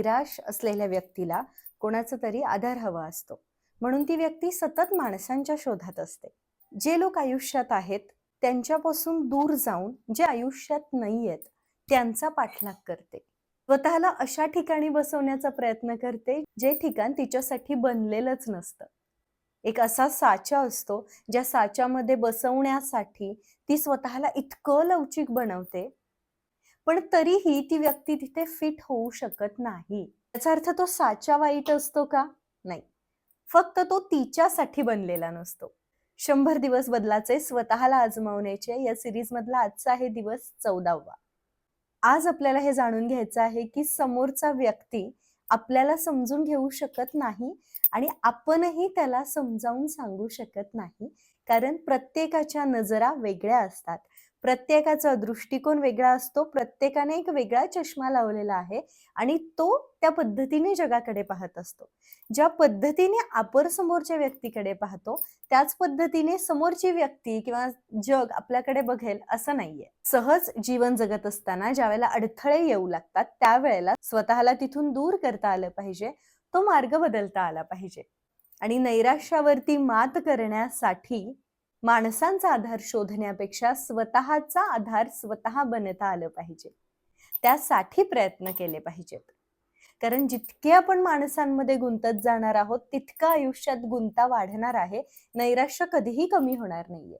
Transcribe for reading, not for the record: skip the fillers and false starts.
निराश असलेल्या व्यक्तीला कोणाचा तरी आधार हवा असतो. म्हणून ती व्यक्ती सतत माणसांच्या शोधात असते. जे लोक आयुष्यात आहेत त्यांच्यापासून दूर जाऊन जे आयुष्यात नाहीयेत त्यांचा पाठलाग करते. स्वतःला अशा ठिकाणी बसवण्याचा प्रयत्न करते जे ठिकाण तिच्यासाठी बनलेलंच नसतं. एक असा साचा असतो ज्या साच्यामध्ये बसवण्यासाठी ती स्वतःला इतकं लवचिक बनवते, पण तरीही ती व्यक्ती तिथे फिट होऊ शकत नाही. याचा अर्थ तो साचा वाईट असतो का? नाही. फक्त तो तिच्यासाठी बनलेला नसतो. 100 दिवस बदलाचे स्वतःला आजमावण्याचे या सीरीजमधला आजचा आहे दिवस 14वा. आज आपल्याला हे जाणून घ्यायचं आहे की समोरचा व्यक्ती आपल्याला समजून घेऊ शकत नाही आणि आपणही त्याला समजावून सांगू शकत नाही. कारण प्रत्येकाच्या नजरा वेगळ्या असतात. प्रत्येकाचा दृष्टिकोन वेगळा असतो. प्रत्येकाने एक वेगळा चष्मा लावलेला आहे आणि तो त्या पद्धतीने जगाकडे पाहत असतो. ज्या पद्धतीने आपण समोरच्या व्यक्तीकडे पाहतो, त्याच पद्धतीने समोरची व्यक्ती किंवा जग आपल्याकडे बघेल असं नाहीये. सहज जीवन जगत असताना ज्यावेळेला अडथळे येऊ लागतात, त्यावेळेला स्वतःला तिथून दूर करता आलं पाहिजे. तो मार्ग बदलता आला पाहिजे. आणि नैराश्यावरती मात करण्यासाठी माणसांचा आधार शोधण्यापेक्षा स्वतःचा आधार स्वतः बनता आलं पाहिजे. त्यासाठी प्रयत्न केले पाहिजेत. कारण जितके आपण माणसांमध्ये गुंतत जाणार आहोत, तितकं आयुष्यात गुंता वाढणार आहे. नैराश्य कधीही कमी होणार नाहीये.